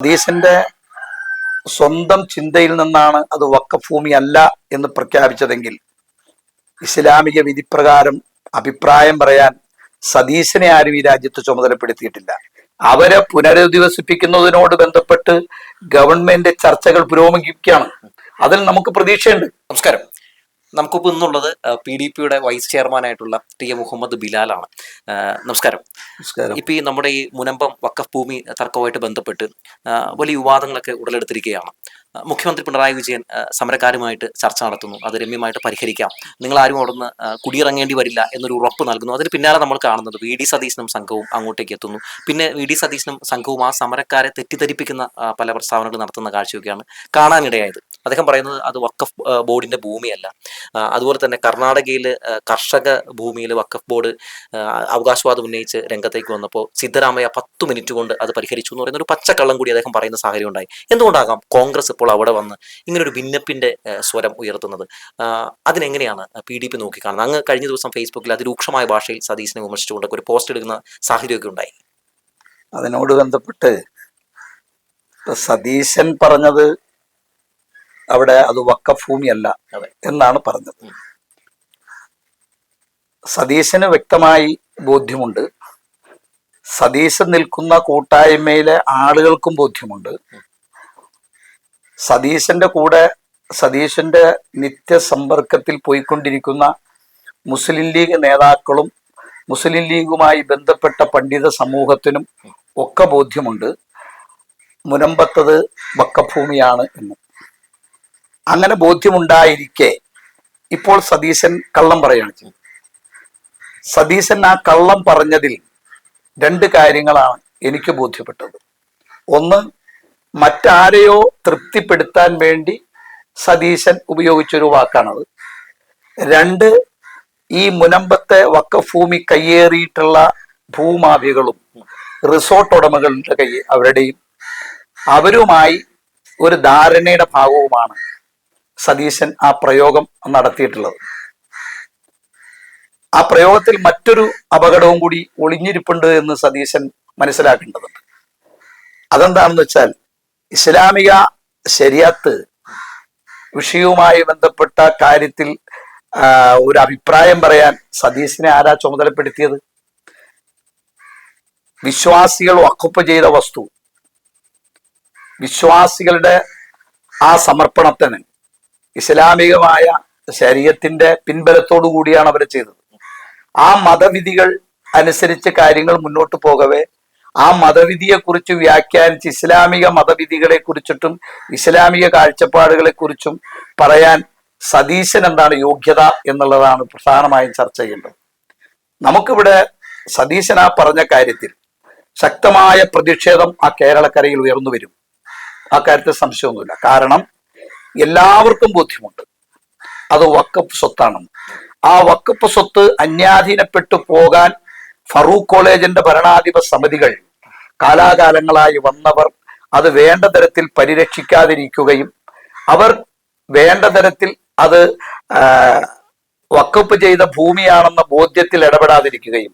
സതീശന്റെ സ്വന്തം ചിന്തയിൽ നിന്നാണ് അത് വഖഫ് ഭൂമി അല്ല എന്ന് പ്രഖ്യാപിച്ചതെങ്കിൽ ഇസ്ലാമിക വിധിപ്രകാരം അഭിപ്രായം പറയാൻ സതീശനെ ആരും ഈ രാജ്യത്ത് ചുമതലപ്പെടുത്തിയിട്ടില്ല. അവരെ പുനരധിവസിപ്പിക്കുന്നതിനോട് ബന്ധപ്പെട്ട് ഗവൺമെന്റ് ചർച്ചകൾ പുരോഗമിക്കുകയാണ്. അതിൽ നമുക്ക് പ്രതീക്ഷയുണ്ട്. നമസ്കാരം. നമുക്കിപ്പോൾ ഇന്നുള്ളത് PDPയുടെ വൈസ് ചെയർമാനായിട്ടുള്ള ടി മുഹമ്മദ് ബിലാലാണ്. നമസ്കാരം. ഇപ്പം ഈ നമ്മുടെ ഈ മുനമ്പം വഖഫ് ഭൂമി തർക്കവുമായിട്ട് ബന്ധപ്പെട്ട് വലിയ വിവാദങ്ങളൊക്കെ ഉടലെടുത്തിരിക്കുകയാണ്. മുഖ്യമന്ത്രി പിണറായി വിജയൻ സമരക്കാരുമായിട്ട് ചർച്ച നടത്തുന്നു, അത് രമ്യമായിട്ട് പരിഹരിക്കാം, നിങ്ങൾ ആരും അവിടെ നിന്ന് കുടിയിറങ്ങേണ്ടി വരില്ല എന്നൊരു ഉറപ്പ് നൽകുന്നു. അതിന് പിന്നാലെ നമ്മൾ കാണുന്നത് VD സതീശനും സംഘവും അങ്ങോട്ടേക്ക് എത്തുന്നു. പിന്നെ VD സതീശനും സംഘവും ആ സമരക്കാരെ തെറ്റിദ്ധരിപ്പിക്കുന്ന പല പ്രസ്താവനകൾ നടത്തുന്ന കാഴ്ചയൊക്കെയാണ് കാണാനിടയായത്. അദ്ദേഹം പറയുന്നത് അത് വഖഫ് ബോർഡിന്റെ ഭൂമിയല്ല. അതുപോലെ തന്നെ കർണാടകയിൽ കർഷക ഭൂമിയിൽ വഖഫ് ബോർഡ് അവകാശവാദം ഉന്നയിച്ച് രംഗത്തേക്ക് വന്നപ്പോൾ സിദ്ധരാമയ്യ 10 മിനിറ്റ് കൊണ്ട് അത് പരിഹരിച്ചു എന്ന് പറയുന്ന ഒരു പച്ചക്കള്ളം കൂടി അദ്ദേഹം പറയുന്ന സാഹചര്യം ഉണ്ടായി. എന്തുകൊണ്ടാകാം കോൺഗ്രസ് ഇപ്പോൾ അവിടെ വന്ന് ഇങ്ങനൊരു ഭിന്നപ്പിന്റെ സ്വരം ഉയർത്തുന്നത്? അതിനെങ്ങനെയാണ് PDP നോക്കിക്കാണുന്നത്? അങ്ങ് കഴിഞ്ഞ ദിവസം ഫേസ്ബുക്കിൽ അതിരൂക്ഷമായ ഭാഷയിൽ സതീശനെ വിമർശിച്ചുകൊണ്ടൊക്കെ ഒരു പോസ്റ്റ് എടുക്കുന്ന സാഹചര്യമൊക്കെ ഉണ്ടായി. അതിനോട് ബന്ധപ്പെട്ട് സതീശൻ പറഞ്ഞത് അവിടെ അത് വഖഫ് ഭൂമിയല്ല എന്നാണ് പറഞ്ഞത്. സതീശന് വ്യക്തമായി ബോധ്യമുണ്ട്, സതീശൻ നിൽക്കുന്ന കൂട്ടായ്മയിലെ ആളുകൾക്കും ബോധ്യമുണ്ട്. സതീശന്റെ കൂടെ സതീശന്റെ നിത്യസമ്പർക്കത്തിൽ പോയിക്കൊണ്ടിരിക്കുന്ന മുസ്ലിം ലീഗ് നേതാക്കളും മുസ്ലിം ലീഗുമായി ബന്ധപ്പെട്ട പണ്ഡിത സമൂഹത്തിനും ഒക്കെ ബോധ്യമുണ്ട് മുനമ്പത്തത് വഖഫ് ഭൂമിയാണ് എന്ന്. അങ്ങനെ ബോധ്യമുണ്ടായിരിക്കെ ഇപ്പോൾ സതീശൻ കള്ളം പറയുകയാണ് ചെയ്യുന്നത്. സതീശൻ ആ കള്ളം പറഞ്ഞതിൽ 2 കാര്യങ്ങളാണ് എനിക്ക് ബോധ്യപ്പെട്ടത്. ഒന്ന്, മറ്റാരെയോ തൃപ്തിപ്പെടുത്താൻ വേണ്ടി സതീശൻ ഉപയോഗിച്ചൊരു വാക്കാണത്. 2, ഈ മുനമ്പത്തെ വഖഫ് ഭൂമി കയ്യേറിയിട്ടുള്ള ഭൂമാഫിയകളും റിസോർട്ട് ഉടമകളുടെ അവരുടെയും അവരുമായി ഒരു ധാരണയുടെ ഭാഗവുമാണ് സതീശൻ ആ പ്രയോഗം നടത്തിയിട്ടുള്ളത്. ആ പ്രയോഗത്തിൽ മറ്റൊരു അപകടവും കൂടി ഒളിഞ്ഞിരിപ്പുണ്ട് എന്ന് സതീശൻ മനസ്സിലാക്കേണ്ടതുണ്ട്. അതെന്താണെന്ന് വെച്ചാൽ, ഇസ്ലാമിക ശരിയത്ത് വിഷയവുമായി ബന്ധപ്പെട്ട കാര്യത്തിൽ ഒരു അഭിപ്രായം പറയാൻ സതീശനെ ആരാ ചുമതലപ്പെടുത്തിയത്? വിശ്വാസികൾ വഖഫ് ചെയ്ത വസ്തു, വിശ്വാസികളുടെ ആ സമർപ്പണത്തിന് ഇസ്ലാമികമായ ശരീഅത്തിന്റെ പിൻബലത്തോടു കൂടിയാണ് അവർ ചെയ്തത്. ആ മതവിധികൾ അനുസരിച്ച് കാര്യങ്ങൾ മുന്നോട്ട് പോകവേ ആ മതവിധിയെക്കുറിച്ച് വ്യാഖ്യാനിച്ച് ഇസ്ലാമിക മതവിധികളെ കുറിച്ചിട്ടും ഇസ്ലാമിക കാഴ്ചപ്പാടുകളെ കുറിച്ചും പറയാൻ സതീശൻ എന്താണ് യോഗ്യത എന്നുള്ളതാണ് പ്രധാനമായും ചർച്ച ചെയ്യേണ്ടത്. നമുക്കിവിടെ സതീശൻ ആ പറഞ്ഞ കാര്യത്തിൽ ശക്തമായ പ്രതിഷേധം ആ കേരളക്കരയിൽ ഉയർന്നു വരും. ആ കാര്യത്തിൽ സംശയമൊന്നുമില്ല. കാരണം എല്ലാവർക്കും ബോധ്യമുണ്ട് അത് വഖഫ് സ്വത്താണെന്ന്. ആ വഖഫ് സ്വത്ത് അന്യാധീനപ്പെട്ടു പോകാൻ ഫറൂഖ് കോളേജിന്റെ ഭരണാധിപ സമിതികൾ കാലാകാലങ്ങളായി വന്നവർ അത് വേണ്ട തരത്തിൽ പരിരക്ഷിക്കാതിരിക്കുകയും അവർ വേണ്ട തരത്തിൽ അത് വഖഫ് ചെയ്ത ഭൂമിയാണെന്ന ബോധ്യത്തിൽ ഇടപെടാതിരിക്കുകയും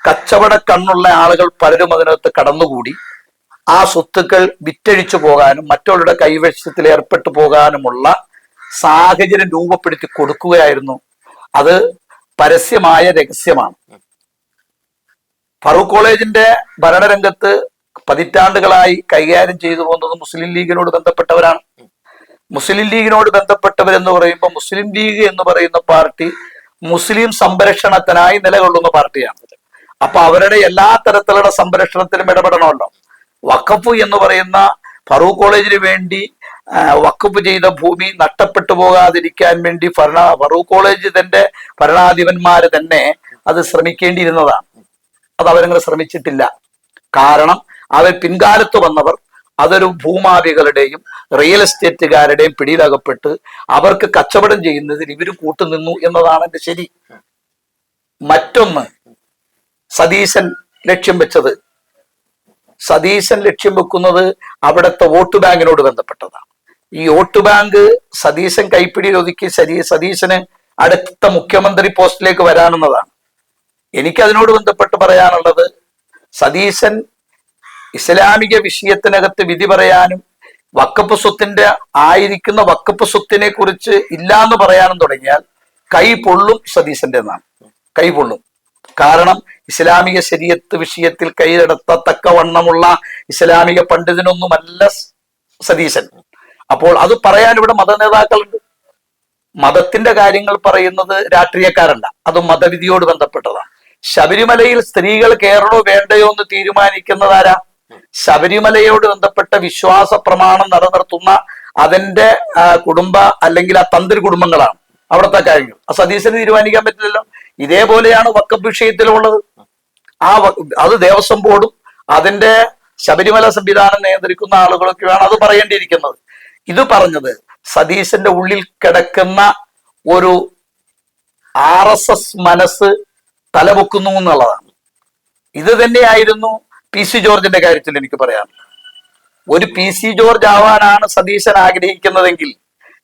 കച്ചവട കണ്ണുള്ള ആളുകൾ പലരും അതിനകത്ത് കടന്നുകൂടി ആ സ്വത്തുക്കൾ വിറ്റഴിച്ചു പോകാനും മറ്റുള്ളവരുടെ കൈവശത്തിൽ ഏർപ്പെട്ടു പോകാനുമുള്ള സാഹചര്യം രൂപപ്പെടുത്തി കൊടുക്കുകയായിരുന്നു. അത് പരസ്യമായ രഹസ്യമാണ്. ഫറൂഖ് കോളേജിന്റെ ഭരണരംഗത്ത് പതിറ്റാണ്ടുകളായി കൈകാര്യം ചെയ്തു പോകുന്നത് മുസ്ലിം ലീഗിനോട് ബന്ധപ്പെട്ടവരാണ്. മുസ്ലിം ലീഗിനോട് ബന്ധപ്പെട്ടവരെന്ന് പറയുമ്പോൾ മുസ്ലിം ലീഗ് എന്ന് പറയുന്ന പാർട്ടി മുസ്ലിം സംരക്ഷണത്തിനായി നിലകൊള്ളുന്ന പാർട്ടിയാണ്. അപ്പൊ അവരുടെ എല്ലാ തരത്തിലുള്ള സംരക്ഷണത്തിനും ഇടപെടണമല്ലോ. വഖഫ് എന്ന് പറയുന്ന ഫറൂഖ് കോളേജിന് വേണ്ടി വഖഫ് ചെയ്ത ഭൂമി നഷ്ടപ്പെട്ടു പോകാതിരിക്കാൻ വേണ്ടി ഫറൂഖ് കോളേജ് തന്റെ ഭരണാധിപന്മാര് തന്നെ അത് ശ്രമിക്കേണ്ടിയിരുന്നതാണ്. അത് അവരങ്ങനെ ശ്രമിച്ചിട്ടില്ല. കാരണം അവർ പിൻകാലത്ത് വന്നവർ അതൊരു ഭൂമാഫികളുടെയും റിയൽ എസ്റ്റേറ്റുകാരുടെയും പിടിയിലകപ്പെട്ട് അവർക്ക് കച്ചവടം ചെയ്യുന്നതിൽ ഇവര് കൂട്ടുനിന്നു എന്നതാണ് എന്റെ ശരി. മറ്റൊന്ന്, സതീശൻ ലക്ഷ്യം വെച്ചത്, സതീശൻ ലക്ഷ്യം വെക്കുന്നത് അവിടുത്തെ വോട്ട് ബാങ്കിനോട് ബന്ധപ്പെട്ടതാണ്. ഈ വോട്ട് ബാങ്ക് സതീശൻ കൈപ്പിടിയിൽ ഒതുക്കി സതീശന് അടുത്ത മുഖ്യമന്ത്രി പോസ്റ്റിലേക്ക് വരാനെന്നതാണ്. എനിക്കതിനോട് ബന്ധപ്പെട്ട് പറയാനുള്ളത്, സതീശൻ ഇസ്ലാമിക വിഷയത്തിനകത്ത് വിധി പറയാനും വഖഫ് സ്വത്തിന്റെ ആയിരിക്കുന്ന വഖഫ് സ്വത്തിനെ കുറിച്ച് ഇല്ലാന്ന് പറയാനും തുടങ്ങിയാൽ കൈ പൊള്ളും സതീശന്റെ എന്നാണ്. കൈ പൊള്ളും. കാരണം ഇസ്ലാമിക ശരീഅത്ത് വിഷയത്തിൽ കൈയെടുത്തത്തക്കവണ്ണമുള്ള ഇസ്ലാമിക പണ്ഡിതനൊന്നുമല്ല സതീശൻ. അപ്പോൾ അത് പറയാൻ ഇവിടെ മത നേതാക്കളുണ്ട്. മതത്തിന്റെ കാര്യങ്ങൾ പറയുന്നത് രാഷ്ട്രീയക്കാരല്ല, അത് മതവിധിയോട് ബന്ധപ്പെട്ടതാണ്. ശബരിമലയിൽ സ്ത്രീകൾ കയറണോ വേണ്ടയോ എന്ന് തീരുമാനിക്കുന്നതാരാ? ശബരിമലയോട് ബന്ധപ്പെട്ട വിശ്വാസ പ്രമാണം നിലനിർത്തുന്ന അതിന്റെ കുടുംബ അല്ലെങ്കിൽ ആ തന്ത്രി കുടുംബങ്ങളാണ് അവിടുത്തെ കാര്യങ്ങൾ. ആ സതീശന് തീരുമാനിക്കാൻ പറ്റില്ലല്ലോ. ഇതേപോലെയാണ് വഖഫ് വിഷയത്തിലുള്ളത്. അത് ദേവസ്വം ബോർഡും അതിന്റെ ശബരിമല സംവിധാനം നിയന്ത്രിക്കുന്ന ആളുകളൊക്കെയാണ് അത് പറയേണ്ടിയിരിക്കുന്നത്. ഇത് പറഞ്ഞത് സതീശന്റെ ഉള്ളിൽ കിടക്കുന്ന ഒരു RSS മനസ്സ് തലപൊക്കുന്നു എന്നുള്ളതാണ്. ഇത് തന്നെയായിരുന്നു PC ജോർജിന്റെ കാര്യത്തിൽ എനിക്ക് പറയാനുള്ളത്. ഒരു PC ജോർജ് ആവാനാണ് സതീശൻ ആഗ്രഹിക്കുന്നതെങ്കിൽ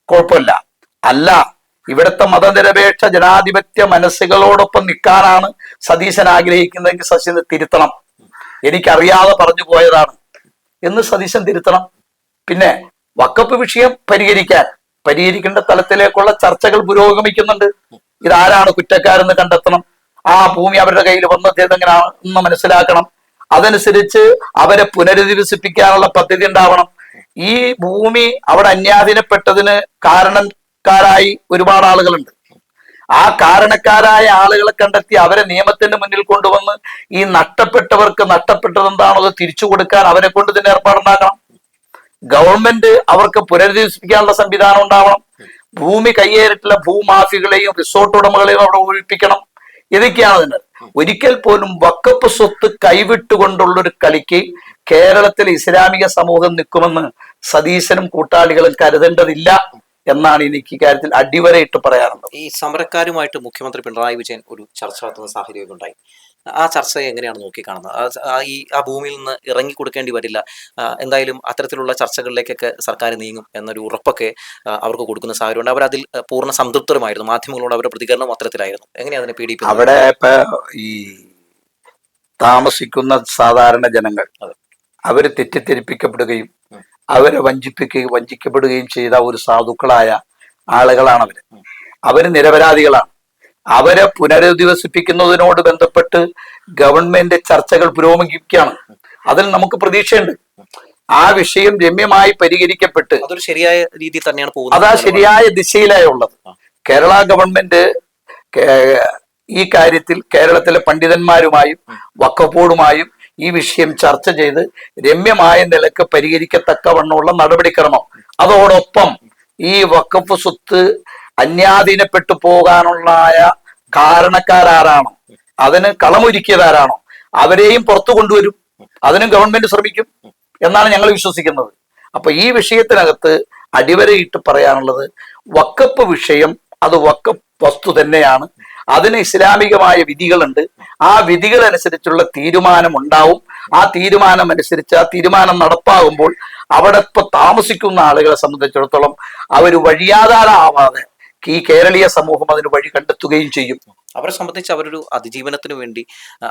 കുഴപ്പമില്ല. അല്ല, ഇവിടുത്തെ മതനിരപേക്ഷ ജനാധിപത്യ മനസ്സുകളോടൊപ്പം നിൽക്കാനാണ് സതീശൻ ആഗ്രഹിക്കുന്നതെങ്കിൽ സതീശൻ തിരുത്തണം. എനിക്കറിയാതെ പറഞ്ഞു പോയതാണ് എന്ന് സതീശൻ തിരുത്തണം. പിന്നെ വഖഫ് വിഷയം പരിഹരിക്കേണ്ട തലത്തിലേക്കുള്ള ചർച്ചകൾ പുരോഗമിക്കുന്നുണ്ട്. ഇതാരാണ് കുറ്റക്കാരെന്ന് കണ്ടെത്തണം. ആ ഭൂമി അവരുടെ കയ്യിൽ വന്നത് എങ്ങനെയാണെന്ന് മനസ്സിലാക്കണം. അതനുസരിച്ച് അവരെ പുനരധിവസിപ്പിക്കാനുള്ള പദ്ധതി ഉണ്ടാവണം. ഈ ഭൂമി അവിടെ അന്യാധീനപ്പെട്ടതിന് കാരണക്കാരായി ഒരുപാട് ആളുകളുണ്ട്. ആ കാരണക്കാരായ ആളുകളെ കണ്ടെത്തി അവരെ നിയമത്തിന്റെ മുന്നിൽ കൊണ്ടുവന്ന് ഈ നഷ്ടപ്പെട്ടവർക്ക് നഷ്ടപ്പെട്ടത് എന്താണോ അത് തിരിച്ചു കൊടുക്കാൻ അവരെ കൊണ്ട് തന്നെ ഏർപ്പാടുണ്ടാക്കണം. ഗവൺമെന്റ് അവർക്ക് പുനരധിവസിപ്പിക്കാനുള്ള സംവിധാനം ഉണ്ടാവണം. ഭൂമി കയ്യേറിയിട്ടുള്ള ഭൂമാഫികളെയും റിസോർട്ട് ഉടമകളെയും അവിടെ ഒഴിപ്പിക്കണം. ഇതൊക്കെയാണ് അതിന്. ഒരിക്കൽ പോലും വഖഫ് സ്വത്ത് കൈവിട്ടുകൊണ്ടുള്ളൊരു കളിക്ക് കേരളത്തിലെ ഇസ്ലാമിക സമൂഹം നിൽക്കുമെന്ന് സതീശനും കൂട്ടാളികളും കരുതേണ്ടതില്ല എന്നാണ് എനിക്ക് ഇക്കാര്യത്തിൽ അടിവരയിട്ട് പറയാറുള്ളത്. ഈ സമരക്കാരുമായിട്ട് മുഖ്യമന്ത്രി പിണറായി വിജയൻ ഒരു ചർച്ച നടത്തുന്ന സാഹചര്യം ഉണ്ടായി. ആ ചർച്ചയെ എങ്ങനെയാണ് നോക്കിക്കാണുന്നത്? ആ ഭൂമിയിൽ നിന്ന് ഇറങ്ങി കൊടുക്കേണ്ടി വരില്ല, എന്തായാലും അത്തരത്തിലുള്ള ചർച്ചകളിലേക്കൊക്കെ സർക്കാർ നീങ്ങും എന്നൊരു ഉറപ്പൊക്കെ അവർക്ക് കൊടുക്കുന്ന സാഹചര്യമുണ്ട്. അവരതിൽ പൂർണ്ണ സംതൃപ്തരുമായിരുന്നു. മാധ്യമങ്ങളോട് അവരുടെ പ്രതികരണം അത്തരത്തിലായിരുന്നു. എങ്ങനെയാണ് അതിനെ PDP? അവിടെ ഇപ്പൊ ഈ താമസിക്കുന്ന സാധാരണ ജനങ്ങൾ അവര് തെറ്റിദ്ധരിപ്പിക്കപ്പെടുകയും അവരെ വഞ്ചിക്കപ്പെടുകയും ചെയ്ത ഒരു സാധുക്കളായ ആളുകളാണ് അവര് നിരപരാധികളാണ്. അവരെ പുനരധിവസിപ്പിക്കുന്നതിനോട് ബന്ധപ്പെട്ട് ഗവൺമെന്റ് ചർച്ചകൾ പുരോഗമിക്കുകയാണ്. അതിൽ നമുക്ക് പ്രതീക്ഷയുണ്ട്. ആ വിഷയം രമ്യമായി പരിഹരിക്കപ്പെട്ട് അതൊരു ശരിയായ രീതിയിൽ തന്നെയാണ് പോകുന്നത്. അതാ ശരിയായ ദിശയിലായുള്ളത്. കേരള ഗവൺമെന്റ് ഈ കാര്യത്തിൽ കേരളത്തിലെ പണ്ഡിതന്മാരുമായും വഖഫ് ബോർഡുമായും ഈ വിഷയം ചർച്ച ചെയ്ത് രമ്യമായ നിലക്ക് പരിഹരിക്കത്തക്കവണ്ണമുള്ള നടപടിക്രമം, അതോടൊപ്പം ഈ വഖഫ് സ്വത്ത് അന്യാധീനപ്പെട്ടു പോകാനുള്ള കാരണക്കാരാണോ, അതിന് കളമൊരുക്കിയതാരാണോ അവരെയും പുറത്തു കൊണ്ടുവരും. അതിനും ഗവൺമെന്റ് ശ്രമിക്കും എന്നാണ് ഞങ്ങൾ വിശ്വസിക്കുന്നത്. അപ്പൊ ഈ വിഷയത്തിനകത്ത് അടിവരയിട്ട് പറയാനുള്ളത്, വഖഫ് വിഷയം അത് വഖഫ് വസ്തു തന്നെയാണ്. അതിന് ഇസ്ലാമികമായ വിധികളുണ്ട്. ആ വിധികൾ അനുസരിച്ചുള്ള തീരുമാനം ഉണ്ടാവും. ആ തീരുമാനം അനുസരിച്ച് ആ തീരുമാനം നടപ്പാകുമ്പോൾ അവിടെ ഇപ്പൊ താമസിക്കുന്ന ആളുകളെ സംബന്ധിച്ചിടത്തോളം അവർ വഴിയാധാരമാവാതെ ഈ കേരളീയ സമൂഹം അതിന് വഴി കണ്ടെത്തുകയും ചെയ്യും. അവരെ സംബന്ധിച്ച് അവരൊരു അതിജീവനത്തിന് വേണ്ടി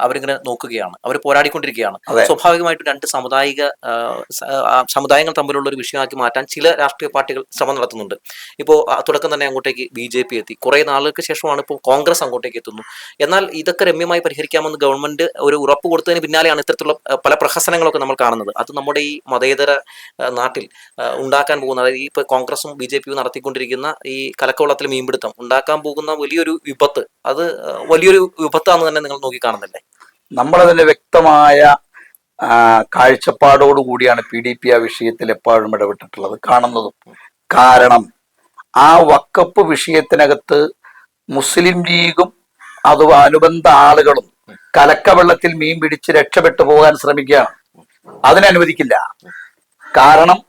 അവരിങ്ങനെ നോക്കുകയാണ്, അവർ പോരാടിക്കൊണ്ടിരിക്കുകയാണ്. സ്വാഭാവികമായിട്ടും രണ്ട് സമുദായങ്ങൾ തമ്മിലുള്ള ഒരു വിഷയമാക്കി മാറ്റാൻ ചില രാഷ്ട്രീയ പാർട്ടികൾ ശ്രമം നടത്തുന്നുണ്ട്. ഇപ്പോൾ തുടക്കം തന്നെ അങ്ങോട്ടേക്ക് BJP എത്തി, കുറെ നാളുകൾക്ക് ശേഷമാണ് ഇപ്പോൾ കോൺഗ്രസ് അങ്ങോട്ടേക്ക് എത്തുന്നു. എന്നാൽ ഇതൊക്കെ രമ്യമായി പരിഹരിക്കാമെന്ന് ഗവൺമെന്റ് ഒരു ഉറപ്പ് കൊടുത്തതിന് പിന്നാലെയാണ് ഇത്തരത്തിലുള്ള പല പ്രഹസനങ്ങളൊക്കെ നമ്മൾ കാണുന്നത്. അത് നമ്മുടെ ഈ മതേതര നാട്ടിൽ ഉണ്ടാക്കാൻ പോകുന്ന, അതായത് ഈ ഇപ്പോൾ കോൺഗ്രസും BJPയും നടത്തിക്കൊണ്ടിരിക്കുന്ന ഈ കലക്കവളത്തിൽ മീൻപിടുത്തം ഉണ്ടാക്കാൻ പോകുന്ന വലിയൊരു വിപത്ത്, അത് വലിയൊരു വിപത്താന്ന് തന്നെ നിങ്ങൾ നോക്കി കാണുന്നില്ലേ? നമ്മളതിന്റെ വ്യക്തമായ കാഴ്ചപ്പാടോടുകൂടിയാണ് PDP ആ വിഷയത്തിൽ എപ്പോഴും ഇടപെട്ടിട്ടുള്ളത്, കാണുന്നതും. കാരണം ആ വഖഫ് വിഷയത്തിനകത്ത് മുസ്ലിം ലീഗും അഥവാ അനുബന്ധ ആളുകളും കലക്കവെള്ളത്തിൽ മീൻ പിടിച്ച് രക്ഷപ്പെട്ടു പോകാൻ ശ്രമിക്കുകയാണ്. അതിനനുവദിക്കില്ല. കാരണം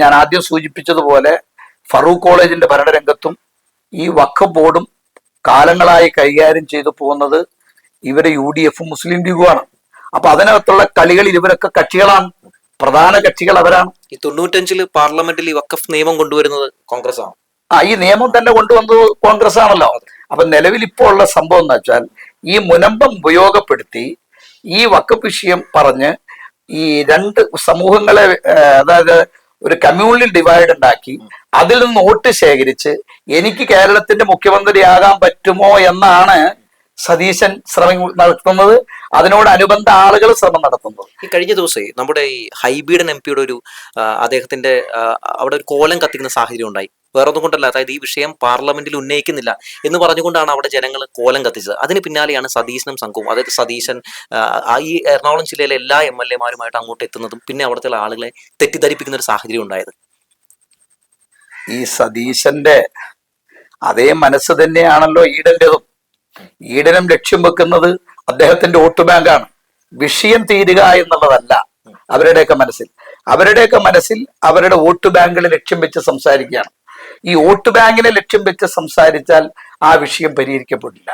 ഞാൻ ആദ്യം സൂചിപ്പിച്ചതുപോലെ ഫറൂഖ് കോളേജിന്റെ ഭരണരംഗത്തും ഈ വഖഫ് ബോർഡും കാലങ്ങളായി കൈകാര്യം ചെയ്തു പോകുന്നത് ഇവരെ UDFും മുസ്ലിം ലീഗുമാണ്. അപ്പൊ അതിനകത്തുള്ള കളികളിൽ ഇവരൊക്കെ കക്ഷികളാണ്, പ്രധാന കക്ഷികൾ അവരാണ്. ഈ 95 പാർലമെന്റിൽ ഈ വഖഫ് നിയമം കൊണ്ടുവരുന്നത് കോൺഗ്രസ് ആണ്. ഈ നിയമം തന്നെ കൊണ്ടുവന്നത് കോൺഗ്രസ് ആണല്ലോ. അപ്പൊ നിലവിൽ ഇപ്പോൾ ഉള്ള സംഭവം എന്ന് വെച്ചാൽ ഈ മുനമ്പം ഉപയോഗപ്പെടുത്തി ഈ വഖഫ് വിഷയം പറഞ്ഞ് ഈ രണ്ട് സമൂഹങ്ങളെ അതായത് ഒരു കമ്മ്യൂണൽ ഡിവൈഡ് ഉണ്ടാക്കി അതിൽ നിന്ന് വോട്ട് ശേഖരിച്ച് എനിക്ക് കേരളത്തിന്റെ മുഖ്യമന്ത്രിയാകാൻ പറ്റുമോ എന്നാണ് സതീശൻ ശ്രമം നടത്തുന്നത്. അതിനോടനുബന്ധ ആളുകൾ ശ്രമം നടത്തുന്നത്. ഈ കഴിഞ്ഞ ദിവസമേ നമ്മുടെ ഈ ഹൈബീഡൻ എം പിയുടെ ഒരു അദ്ദേഹത്തിന്റെ അവിടെ ഒരു കോലം കത്തിക്കുന്ന സാഹചര്യം ഉണ്ടായി. വേറെ ഒന്നും കൊണ്ടല്ല, അതായത് ഈ വിഷയം പാർലമെന്റിൽ ഉന്നയിക്കുന്നില്ല എന്ന് പറഞ്ഞുകൊണ്ടാണ് അവിടെ ജനങ്ങൾ കോലം കത്തിച്ചത്. അതിന് പിന്നാലെയാണ് സതീശനും സംഘവും, അതായത് സതീശൻ ഈ എറണാകുളം ജില്ലയിലെ എല്ലാ MLA മാരുമായിട്ട് അങ്ങോട്ട് എത്തുന്നതും പിന്നെ അവിടുത്തെ ആളുകളെ തെറ്റിദ്ധരിപ്പിക്കുന്ന ഒരു സാഹചര്യം ഉണ്ടായത്. ഈ സതീശന്റെ അതേ മനസ്സ് തന്നെയാണല്ലോ ഈഡന്റേതും. ഈഡനും ലക്ഷ്യം വെക്കുന്നത് അദ്ദേഹത്തിന്റെ വോട്ട് ബാങ്കാണ്. വിഷയം തീരുക എന്നുള്ളതല്ല അവരുടെയൊക്കെ മനസ്സിൽ അവരുടെ വോട്ട് ബാങ്കുകളെ ലക്ഷ്യം വെച്ച് സംസാരിക്കുകയാണ്. ഈ വോട്ട് ബാങ്കിനെ ലക്ഷ്യം വെച്ച് സംസാരിച്ചാൽ ആ വിഷയം പരിഹരിക്കപ്പെടില്ല.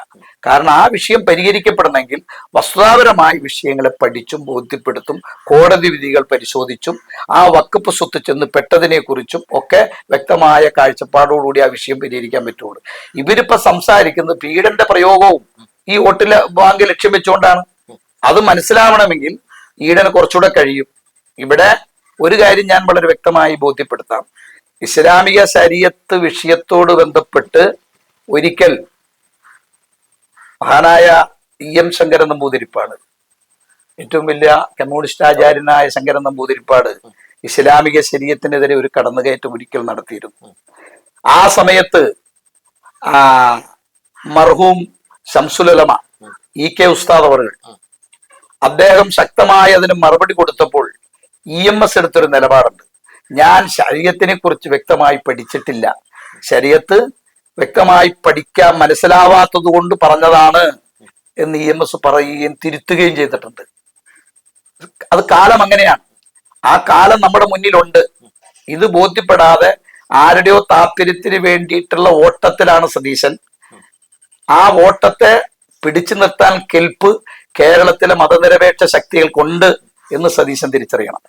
കാരണം ആ വിഷയം പരിഹരിക്കപ്പെടണമെങ്കിൽ വസ്തുതാപരമായ വിഷയങ്ങളെ പഠിച്ചും ബോധ്യപ്പെടുത്തും കോടതി വിധികൾ പരിശോധിച്ചും ആ വഖഫ് സ്വത്ത് ചെന്ന് പെട്ടതിനെ കുറിച്ചും ഒക്കെ വ്യക്തമായ കാഴ്ചപ്പാടോടുകൂടി ആ വിഷയം പരിഹരിക്കാൻ പറ്റുള്ളൂ. ഇവരിപ്പോ സംസാരിക്കുന്നത് പീഡന്റെ പ്രയോഗവും ഈ വോട്ടിലെ ബാങ്ക് ലക്ഷ്യം വെച്ചുകൊണ്ടാണ്. അത് മനസ്സിലാവണമെങ്കിൽ ഈടന് കുറച്ചുകൂടെ കഴിയും. ഇവിടെ ഒരു കാര്യം ഞാൻ വളരെ വ്യക്തമായി ബോധ്യപ്പെടുത്താം. ഇസ്ലാമിക ശരീഅത്ത് വിഷയത്തോട് ബന്ധപ്പെട്ട് ഒരിക്കൽ മഹാനായ EM ശങ്കരൻ നമ്പൂതിരിപ്പാട്, ഏറ്റവും വലിയ കമ്മ്യൂണിസ്റ്റ് ആചാര്യനായ ശങ്കരൻ നമ്പൂതിരിപ്പാട് ഇസ്ലാമിക ശരീഅത്തിനെതിരെ ഒരു കടന്നുകയറ്റം ഒരിക്കൽ നടത്തിയിരുന്നു. ആ സമയത്ത് മർഹൂം ശംസുലമ EK ഉസ്താദ് അവർ അദ്ദേഹം ശക്തമായി അതിന് മറുപടി കൊടുത്തപ്പോൾ EMS എടുത്തൊരു നിലപാടുണ്ട്. ഞാൻ ശരീഅത്തിനെ കുറിച്ച് വ്യക്തമായി പഠിച്ചിട്ടില്ല, ശരീഅത്ത് വ്യക്തമായി പഠിക്കാൻ മനസ്സിലാവാത്തത് കൊണ്ട് പറഞ്ഞതാണ് എന്ന് EMS പറയുകയും തിരുത്തുകയും ചെയ്തിട്ടുണ്ട്. അത് കാലം അങ്ങനെയാണ്. ആ കാലം നമ്മുടെ മുന്നിലുണ്ട്. ഇത് ബോധ്യപ്പെടാതെ ആരുടെയോ താല്പര്യത്തിന് വേണ്ടിയിട്ടുള്ള ഓട്ടത്തിലാണ് സതീശൻ. ആ ഓട്ടത്തെ പിടിച്ചു നിർത്താൻ കെൽപ്പ് കേരളത്തിലെ മതനിരപേക്ഷ ശക്തികൾക്കുണ്ട് എന്ന് സതീശൻ തിരിച്ചറിയണം.